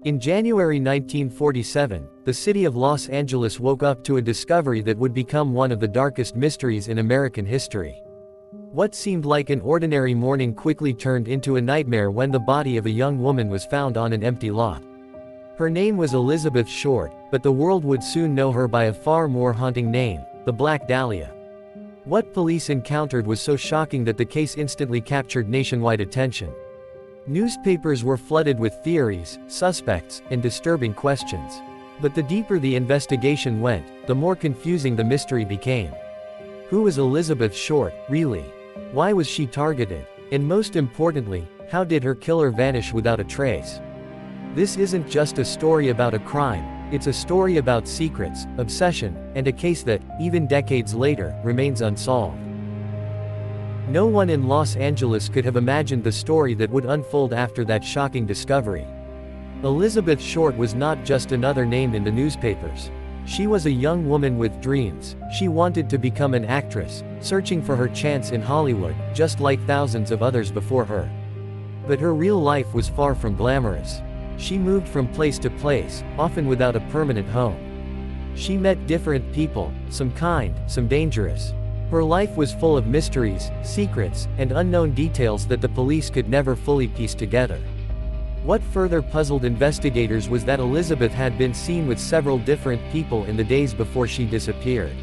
In January 1947, the city of Los Angeles woke up to a discovery that would become one of the darkest mysteries in American history. What seemed like an ordinary morning quickly turned into a nightmare when the body of a young woman was found on an empty lot. Her name was Elizabeth Short, but the world would soon know her by a far more haunting name, the Black Dahlia. What police encountered was so shocking that the case instantly captured nationwide attention. Newspapers were flooded with theories, suspects, and disturbing questions. But the deeper the investigation went, the more confusing the mystery became. Who was Elizabeth Short, really? Why was she targeted? And most importantly, how did her killer vanish without a trace? This isn't just a story about a crime, it's a story about secrets, obsession, and a case that, even decades later, remains unsolved. No one in Los Angeles could have imagined the story that would unfold after that shocking discovery. Elizabeth Short was not just another name in the newspapers. She was a young woman with dreams. She wanted to become an actress, searching for her chance in Hollywood, just like thousands of others before her. But her real life was far from glamorous. She moved from place to place, often without a permanent home. She met different people, some kind, some dangerous. Her life was full of mysteries, secrets, and unknown details that the police could never fully piece together. What further puzzled investigators was that Elizabeth had been seen with several different people in the days before she disappeared.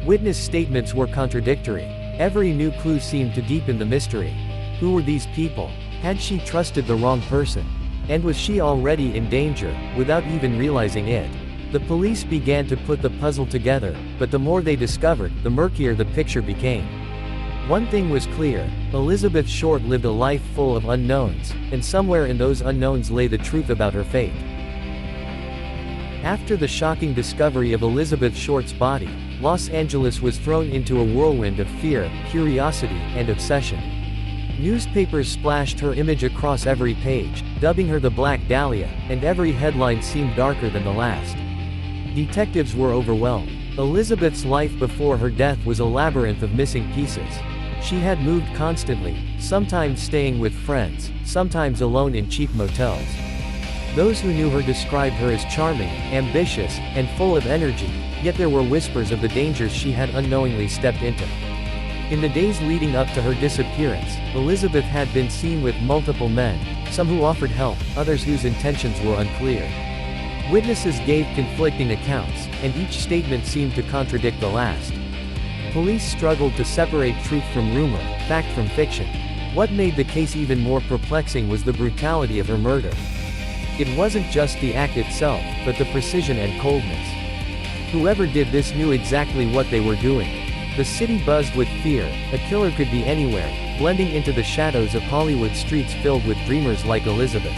Witness statements were contradictory. Every new clue seemed to deepen the mystery. Who were these people? Had she trusted the wrong person? And was she already in danger, without even realizing it? The police began to put the puzzle together, but the more they discovered, the murkier the picture became. One thing was clear: Elizabeth Short lived a life full of unknowns, and somewhere in those unknowns lay the truth about her fate. After the shocking discovery of Elizabeth Short's body, Los Angeles was thrown into a whirlwind of fear, curiosity, and obsession. Newspapers splashed her image across every page, dubbing her the Black Dahlia, and every headline seemed darker than the last. Detectives were overwhelmed. Elizabeth's life before her death was a labyrinth of missing pieces. She had moved constantly, sometimes staying with friends, sometimes alone in cheap motels. Those who knew her described her as charming, ambitious, and full of energy, yet there were whispers of the dangers she had unknowingly stepped into. In the days leading up to her disappearance, Elizabeth had been seen with multiple men, some who offered help, others whose intentions were unclear. Witnesses gave conflicting accounts, and each statement seemed to contradict the last. Police struggled to separate truth from rumor, fact from fiction. What made the case even more perplexing was the brutality of her murder. It wasn't just the act itself, but the precision and coldness. Whoever did this knew exactly what they were doing. The city buzzed with fear. A killer could be anywhere, blending into the shadows of Hollywood streets filled with dreamers like Elizabeth.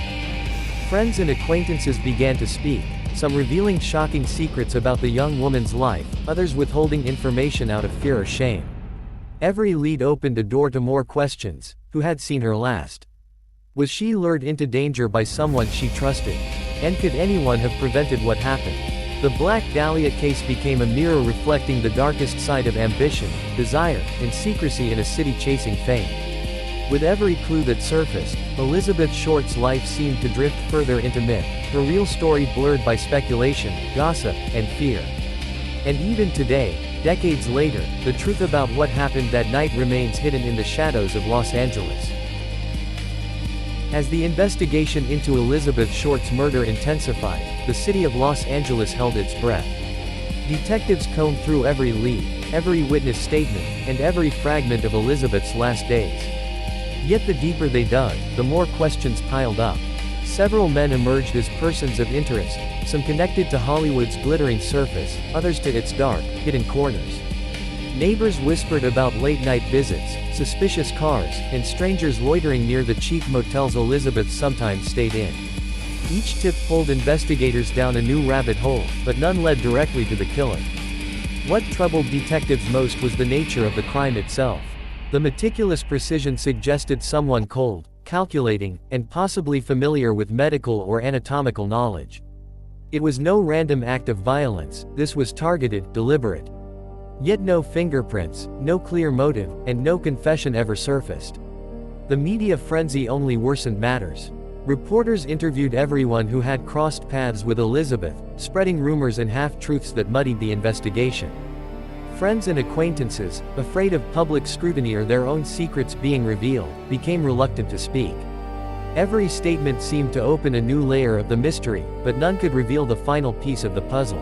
Friends and acquaintances began to speak, some revealing shocking secrets about the young woman's life, others withholding information out of fear or shame. Every lead opened a door to more questions. Who had seen her last? Was she lured into danger by someone she trusted? And could anyone have prevented what happened? The Black Dahlia case became a mirror reflecting the darkest side of ambition, desire, and secrecy in a city chasing fame. With every clue that surfaced, Elizabeth Short's life seemed to drift further into myth, her real story blurred by speculation, gossip, and fear. And even today, decades later, the truth about what happened that night remains hidden in the shadows of Los Angeles. As the investigation into Elizabeth Short's murder intensified, the city of Los Angeles held its breath. Detectives combed through every lead, every witness statement, and every fragment of Elizabeth's last days. Yet the deeper they dug, the more questions piled up. Several men emerged as persons of interest, some connected to Hollywood's glittering surface, others to its dark, hidden corners. Neighbors whispered about late-night visits, suspicious cars, and strangers loitering near the cheap motels Elizabeth sometimes stayed in. Each tip pulled investigators down a new rabbit hole, but none led directly to the killer. What troubled detectives most was the nature of the crime itself. The meticulous precision suggested someone cold, calculating, and possibly familiar with medical or anatomical knowledge. It was no random act of violence, this was targeted, deliberate. Yet no fingerprints, no clear motive, and no confession ever surfaced. The media frenzy only worsened matters. Reporters interviewed everyone who had crossed paths with Elizabeth, spreading rumors and half-truths that muddied the investigation. Friends and acquaintances, afraid of public scrutiny or their own secrets being revealed, became reluctant to speak. Every statement seemed to open a new layer of the mystery, but none could reveal the final piece of the puzzle.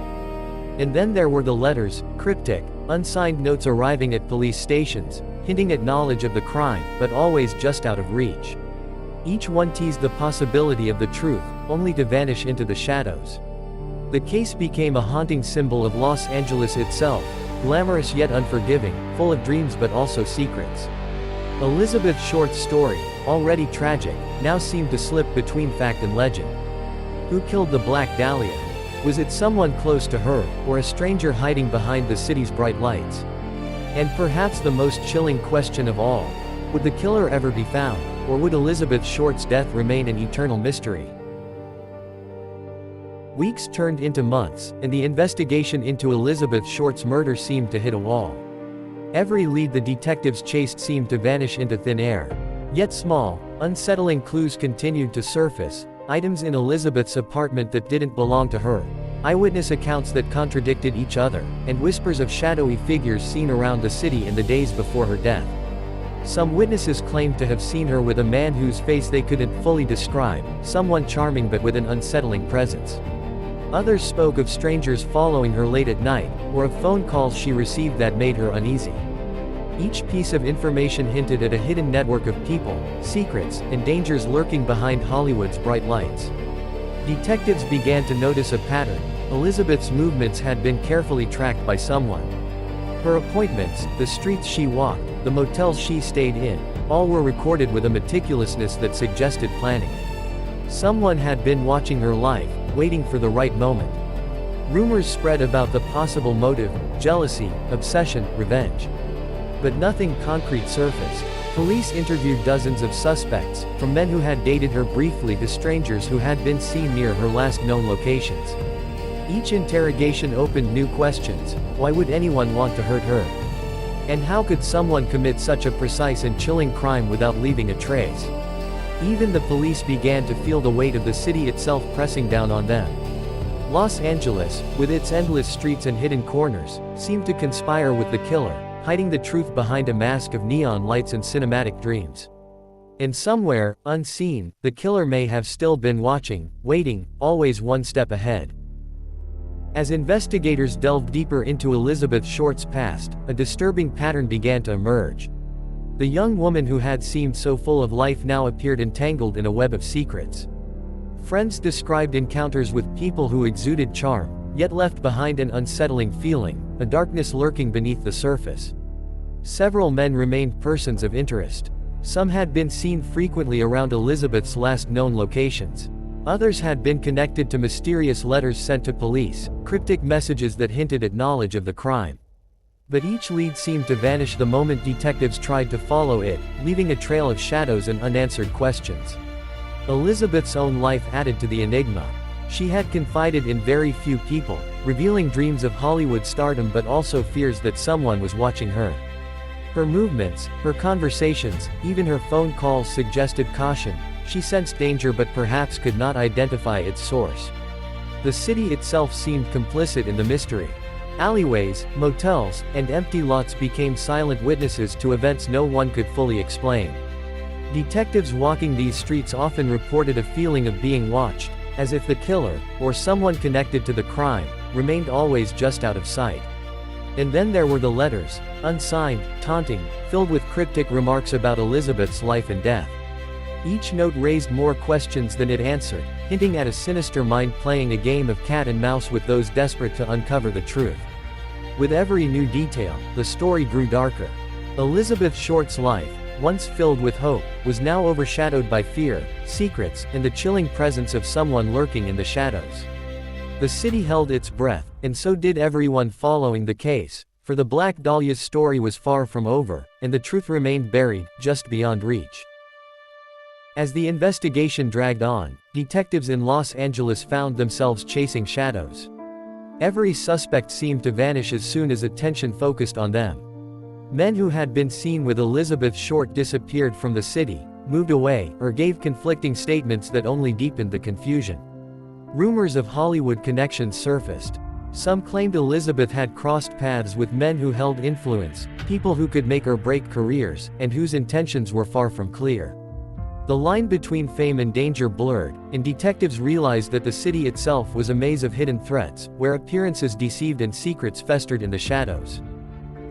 And then there were the letters, cryptic, unsigned notes arriving at police stations, hinting at knowledge of the crime, but always just out of reach. Each one teased the possibility of the truth, only to vanish into the shadows. The case became a haunting symbol of Los Angeles itself, glamorous yet unforgiving, full of dreams but also secrets. Elizabeth Short's story, already tragic, now seemed to slip between fact and legend. Who killed the Black Dahlia? Was it someone close to her, or a stranger hiding behind the city's bright lights? And perhaps the most chilling question of all, would the killer ever be found, or would Elizabeth Short's death remain an eternal mystery? Weeks turned into months, and the investigation into Elizabeth Short's murder seemed to hit a wall. Every lead the detectives chased seemed to vanish into thin air. Yet small, unsettling clues continued to surface, items in Elizabeth's apartment that didn't belong to her, eyewitness accounts that contradicted each other, and whispers of shadowy figures seen around the city in the days before her death. Some witnesses claimed to have seen her with a man whose face they couldn't fully describe, someone charming but with an unsettling presence. Others spoke of strangers following her late at night, or of phone calls she received that made her uneasy. Each piece of information hinted at a hidden network of people, secrets, and dangers lurking behind Hollywood's bright lights. Detectives began to notice a pattern. Elizabeth's movements had been carefully tracked by someone. Her appointments, the streets she walked, the motels she stayed in, all were recorded with a meticulousness that suggested planning. Someone had been watching her life, waiting for the right moment. Rumors spread about the possible motive, jealousy, obsession, revenge. But nothing concrete surfaced. Police interviewed dozens of suspects, from men who had dated her briefly to strangers who had been seen near her last known locations. Each interrogation opened new questions. Why would anyone want to hurt her? And how could someone commit such a precise and chilling crime without leaving a trace? Even the police began to feel the weight of the city itself pressing down on them. Los Angeles, with its endless streets and hidden corners, seemed to conspire with the killer, hiding the truth behind a mask of neon lights and cinematic dreams. And somewhere, unseen, the killer may have still been watching, waiting, always one step ahead. As investigators delved deeper into Elizabeth Short's past, a disturbing pattern began to emerge. The young woman who had seemed so full of life now appeared entangled in a web of secrets. Friends described encounters with people who exuded charm, yet left behind an unsettling feeling, a darkness lurking beneath the surface. Several men remained persons of interest. Some had been seen frequently around Elizabeth's last known locations. Others had been connected to mysterious letters sent to police, cryptic messages that hinted at knowledge of the crime. But each lead seemed to vanish the moment detectives tried to follow it, leaving a trail of shadows and unanswered questions. Elizabeth's own life added to the enigma. She had confided in very few people, revealing dreams of Hollywood stardom but also fears that someone was watching her. Her movements, her conversations, even her phone calls suggested caution. She sensed danger but perhaps could not identify its source. The city itself seemed complicit in the mystery. Alleyways, motels, and empty lots became silent witnesses to events no one could fully explain. Detectives walking these streets often reported a feeling of being watched, as if the killer, or someone connected to the crime, remained always just out of sight. And then there were the letters, unsigned, taunting, filled with cryptic remarks about Elizabeth's life and death. Each note raised more questions than it answered, hinting at a sinister mind playing a game of cat and mouse with those desperate to uncover the truth. With every new detail, the story grew darker. Elizabeth Short's life, once filled with hope, was now overshadowed by fear, secrets, and the chilling presence of someone lurking in the shadows. The city held its breath, and so did everyone following the case, for the Black Dahlia's story was far from over, and the truth remained buried, just beyond reach. As the investigation dragged on, detectives in Los Angeles found themselves chasing shadows. Every suspect seemed to vanish as soon as attention focused on them. Men who had been seen with Elizabeth Short disappeared from the city, moved away, or gave conflicting statements that only deepened the confusion. Rumors of Hollywood connections surfaced. Some claimed Elizabeth had crossed paths with men who held influence, people who could make or break careers, and whose intentions were far from clear. The line between fame and danger blurred, and detectives realized that the city itself was a maze of hidden threats, where appearances deceived and secrets festered in the shadows.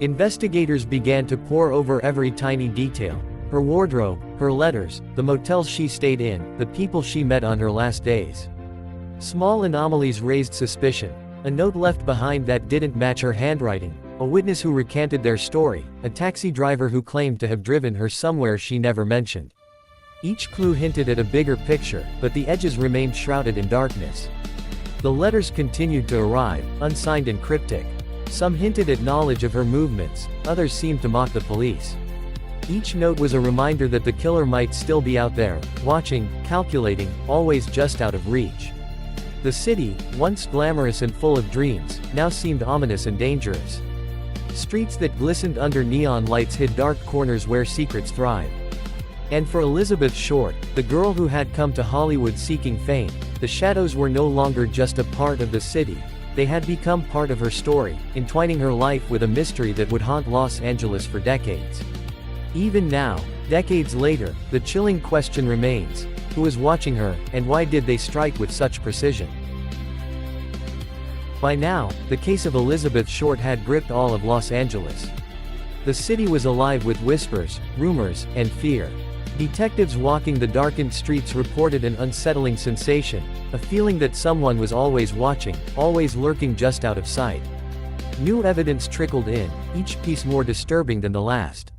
Investigators began to pore over every tiny detail: her wardrobe, her letters, the motels she stayed in, the people she met on her last days. Small anomalies raised suspicion: a note left behind that didn't match her handwriting, a witness who recanted their story, a taxi driver who claimed to have driven her somewhere she never mentioned. Each clue hinted at a bigger picture, but the edges remained shrouded in darkness. The letters continued to arrive, unsigned and cryptic. Some hinted at knowledge of her movements, others seemed to mock the police. Each note was a reminder that the killer might still be out there, watching, calculating, always just out of reach. The city, once glamorous and full of dreams, now seemed ominous and dangerous. Streets that glistened under neon lights hid dark corners where secrets thrived. And for Elizabeth Short, the girl who had come to Hollywood seeking fame, the shadows were no longer just a part of the city. They had become part of her story, entwining her life with a mystery that would haunt Los Angeles for decades. Even now, decades later, the chilling question remains: who was watching her, and why did they strike with such precision? By now, the case of Elizabeth Short had gripped all of Los Angeles. The city was alive with whispers, rumors, and fear. Detectives walking the darkened streets reported an unsettling sensation, a feeling that someone was always watching, always lurking just out of sight. New evidence trickled in, each piece more disturbing than the last.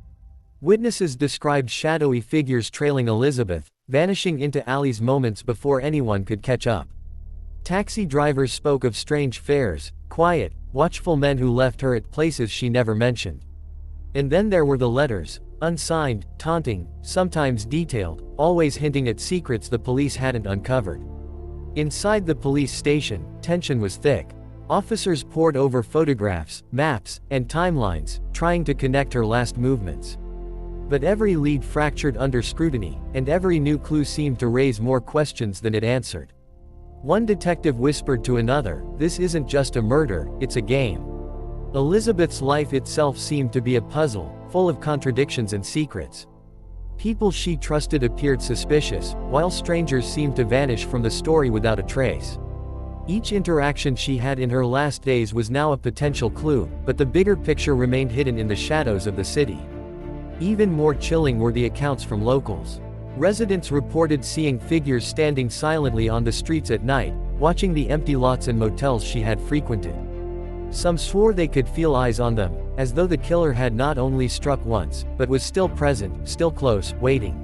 Witnesses described shadowy figures trailing Elizabeth, vanishing into alleys moments before anyone could catch up. Taxi drivers spoke of strange fares, quiet, watchful men who left her at places she never mentioned. And then there were the letters, unsigned, taunting, sometimes detailed, always hinting at secrets the police hadn't uncovered. Inside the police station, tension was thick. Officers pored over photographs, maps, and timelines, trying to connect her last movements. But every lead fractured under scrutiny, and every new clue seemed to raise more questions than it answered. One detective whispered to another, "This isn't just a murder, it's a game." Elizabeth's life itself seemed to be a puzzle, full of contradictions and secrets. People she trusted appeared suspicious, while strangers seemed to vanish from the story without a trace. Each interaction she had in her last days was now a potential clue, but the bigger picture remained hidden in the shadows of the city. Even more chilling were the accounts from locals. Residents reported seeing figures standing silently on the streets at night, watching the empty lots and motels she had frequented. Some swore they could feel eyes on them, as though the killer had not only struck once, but was still present, still close, waiting.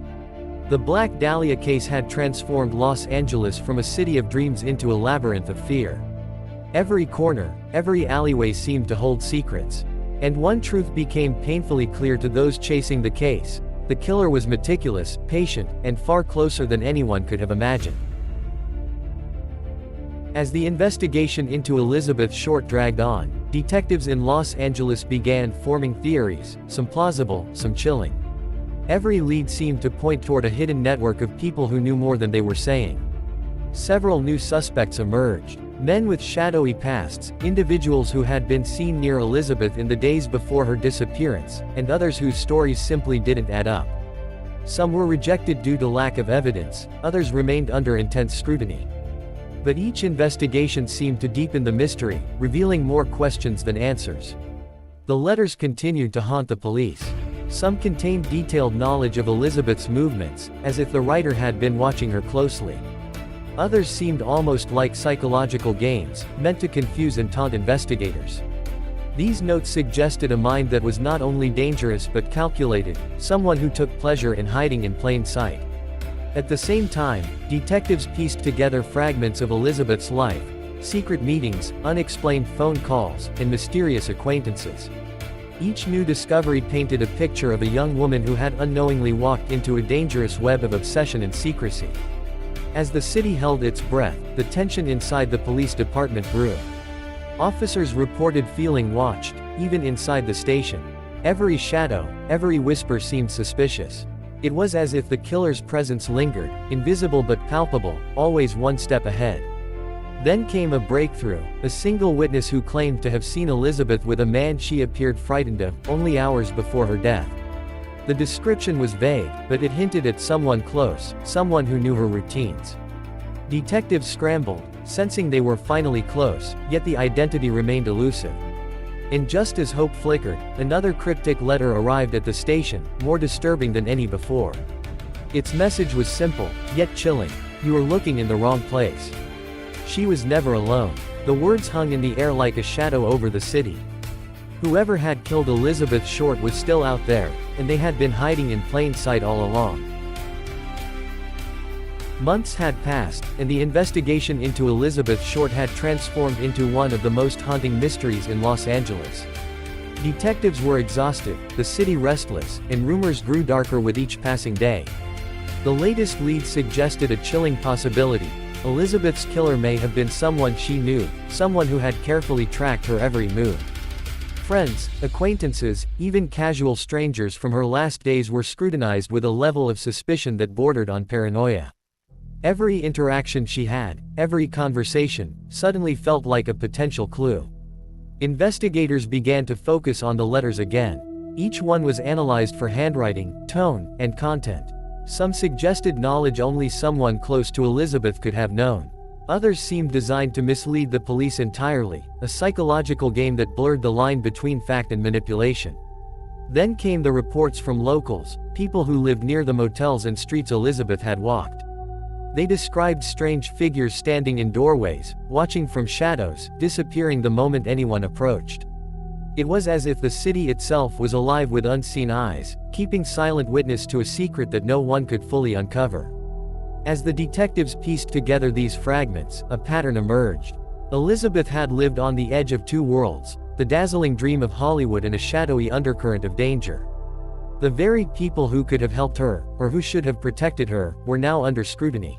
The Black Dahlia case had transformed Los Angeles from a city of dreams into a labyrinth of fear. Every corner, every alleyway seemed to hold secrets. And one truth became painfully clear to those chasing the case: the killer was meticulous, patient, and far closer than anyone could have imagined. As the investigation into Elizabeth Short dragged on, detectives in Los Angeles began forming theories, some plausible, some chilling. Every lead seemed to point toward a hidden network of people who knew more than they were saying. Several new suspects emerged. Men with shadowy pasts, individuals who had been seen near Elizabeth in the days before her disappearance, and others whose stories simply didn't add up. Some were rejected due to lack of evidence, others remained under intense scrutiny. But each investigation seemed to deepen the mystery, revealing more questions than answers. The letters continued to haunt the police. Some contained detailed knowledge of Elizabeth's movements, as if the writer had been watching her closely. Others seemed almost like psychological games, meant to confuse and taunt investigators. These notes suggested a mind that was not only dangerous but calculated, someone who took pleasure in hiding in plain sight. At the same time, detectives pieced together fragments of Elizabeth's life: secret meetings, unexplained phone calls, and mysterious acquaintances. Each new discovery painted a picture of a young woman who had unknowingly walked into a dangerous web of obsession and secrecy. As the city held its breath, the tension inside the police department grew. Officers reported feeling watched, even inside the station. Every shadow, every whisper seemed suspicious. It was as if the killer's presence lingered, invisible but palpable, always one step ahead. Then came a breakthrough, a single witness who claimed to have seen Elizabeth with a man she appeared frightened of, only hours before her death. The description was vague, but it hinted at someone close, someone who knew her routines. Detectives scrambled, sensing they were finally close, yet the identity remained elusive. And just as hope flickered, another cryptic letter arrived at the station, more disturbing than any before. Its message was simple, yet chilling. You are looking in the wrong place. She was never alone. The words hung in the air like a shadow over the city. Whoever had killed Elizabeth Short was still out there, and they had been hiding in plain sight all along. Months had passed, and the investigation into Elizabeth Short had transformed into one of the most haunting mysteries in Los Angeles. Detectives were exhausted, the city restless, and rumors grew darker with each passing day. The latest lead suggested a chilling possibility. Elizabeth's killer may have been someone she knew, someone who had carefully tracked her every move. Friends, acquaintances, even casual strangers from her last days were scrutinized with a level of suspicion that bordered on paranoia. Every interaction she had, every conversation, suddenly felt like a potential clue. Investigators began to focus on the letters again. Each one was analyzed for handwriting, tone, and content. Some suggested knowledge only someone close to Elizabeth could have known. Others seemed designed to mislead the police entirely, a psychological game that blurred the line between fact and manipulation. Then came the reports from locals, people who lived near the motels and streets Elizabeth had walked. They described strange figures standing in doorways, watching from shadows, disappearing the moment anyone approached. It was as if the city itself was alive with unseen eyes, keeping silent witness to a secret that no one could fully uncover. As the detectives pieced together these fragments, a pattern emerged. Elizabeth had lived on the edge of two worlds, the dazzling dream of Hollywood and a shadowy undercurrent of danger. The very people who could have helped her, or who should have protected her, were now under scrutiny.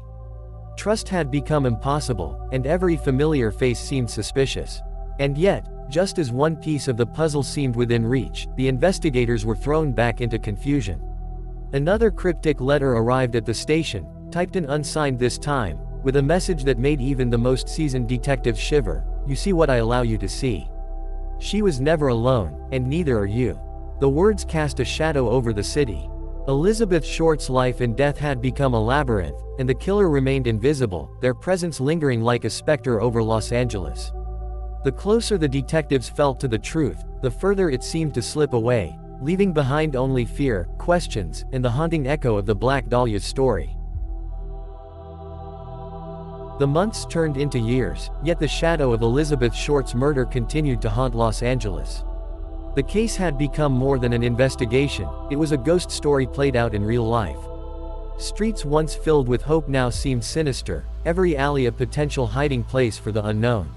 Trust had become impossible, and every familiar face seemed suspicious. And yet, just as one piece of the puzzle seemed within reach, the investigators were thrown back into confusion. Another cryptic letter arrived at the station, typed and unsigned this time, with a message that made even the most seasoned detectives shiver. You see what I allow you to see. She was never alone, and neither are you. The words cast a shadow over the city. Elizabeth Short's life and death had become a labyrinth, and the killer remained invisible, their presence lingering like a specter over Los Angeles. The closer the detectives felt to the truth, the further it seemed to slip away, leaving behind only fear, questions, and the haunting echo of the Black Dahlia story. The months turned into years, yet the shadow of Elizabeth Short's murder continued to haunt Los Angeles. The case had become more than an investigation, it was a ghost story played out in real life. Streets once filled with hope now seemed sinister, every alley a potential hiding place for the unknown.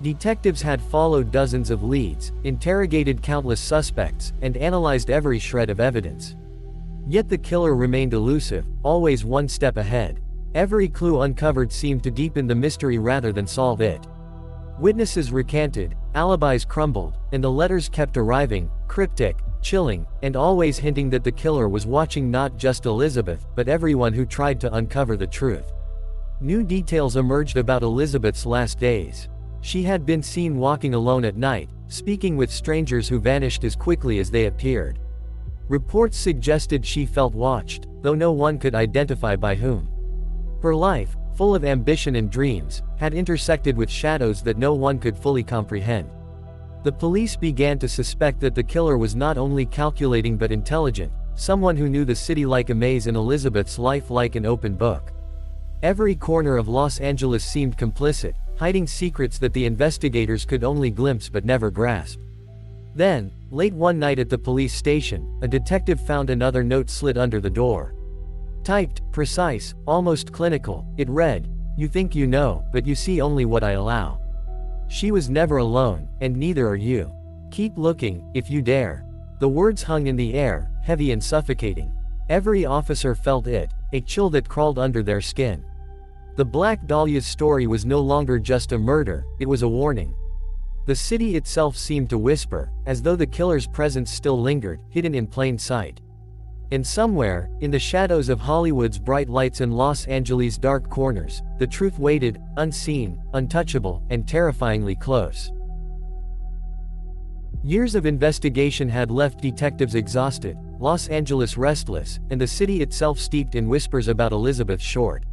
Detectives had followed dozens of leads, interrogated countless suspects, and analyzed every shred of evidence. Yet the killer remained elusive, always one step ahead. Every clue uncovered seemed to deepen the mystery rather than solve it. Witnesses recanted, alibis crumbled, and the letters kept arriving, cryptic, chilling, and always hinting that the killer was watching not just Elizabeth, but everyone who tried to uncover the truth. New details emerged about Elizabeth's last days. She had been seen walking alone at night, speaking with strangers who vanished as quickly as they appeared. Reports suggested she felt watched, though no one could identify by whom. Her life, full of ambition and dreams, had intersected with shadows that no one could fully comprehend. The police began to suspect that the killer was not only calculating but intelligent, someone who knew the city like a maze and Elizabeth's life like an open book. Every corner of Los Angeles seemed complicit, hiding secrets that the investigators could only glimpse but never grasp. Then, late one night at the police station, a detective found another note slid under the door. Typed, precise, almost clinical, it read, "You think you know, but you see only what I allow. She was never alone, and neither are you. Keep looking, if you dare." The words hung in the air, heavy and suffocating. Every officer felt it, a chill that crawled under their skin. The Black Dahlia's story was no longer just a murder, it was a warning. The city itself seemed to whisper, as though the killer's presence still lingered, hidden in plain sight. And somewhere, in the shadows of Hollywood's bright lights and Los Angeles' dark corners, the truth waited, unseen, untouchable, and terrifyingly close. Years of investigation had left detectives exhausted, Los Angeles restless, and the city itself steeped in whispers about Elizabeth Short.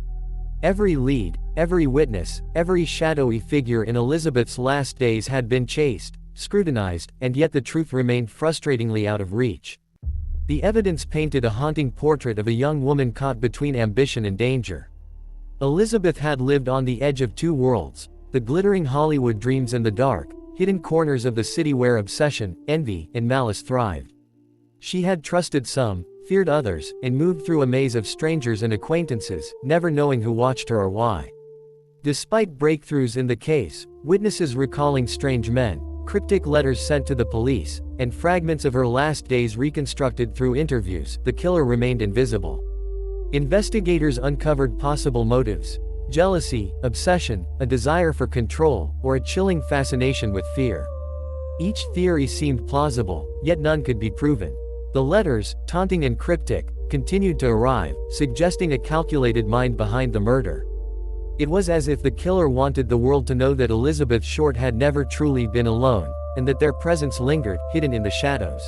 Every lead, every witness, every shadowy figure in Elizabeth's last days had been chased, scrutinized, and yet the truth remained frustratingly out of reach. The evidence painted a haunting portrait of a young woman caught between ambition and danger. Elizabeth had lived on the edge of two worlds, the glittering Hollywood dreams and the dark, hidden corners of the city where obsession, envy, and malice thrived. She had trusted some, feared others, and moved through a maze of strangers and acquaintances, never knowing who watched her or why. Despite breakthroughs in the case, witnesses recalling strange men, cryptic letters sent to the police, and fragments of her last days reconstructed through interviews, the killer remained invisible. Investigators uncovered possible motives: jealousy, obsession, a desire for control, or a chilling fascination with fear. Each theory seemed plausible, yet none could be proven. The letters, taunting and cryptic, continued to arrive, suggesting a calculated mind behind the murder. It was as if the killer wanted the world to know that Elizabeth Short had never truly been alone, and that their presence lingered, hidden in the shadows.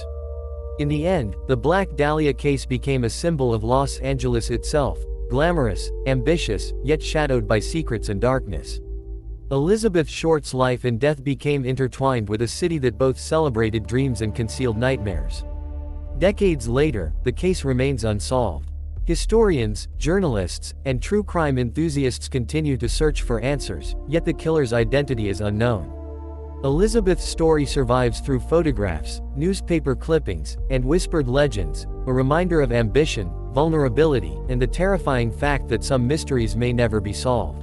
In the end, the Black Dahlia case became a symbol of Los Angeles itself, glamorous, ambitious, yet shadowed by secrets and darkness. Elizabeth Short's life and death became intertwined with a city that both celebrated dreams and concealed nightmares. Decades later, the case remains unsolved. Historians, journalists, and true crime enthusiasts continue to search for answers, yet the killer's identity is unknown. Elizabeth's story survives through photographs, newspaper clippings, and whispered legends, a reminder of ambition, vulnerability, and the terrifying fact that some mysteries may never be solved.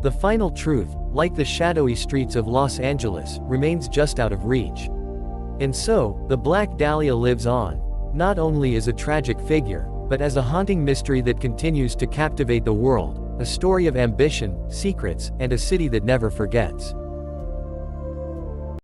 The final truth, like the shadowy streets of Los Angeles, remains just out of reach. And so, the Black Dahlia lives on, not only as a tragic figure, but as a haunting mystery that continues to captivate the world, a story of ambition, secrets, and a city that never forgets.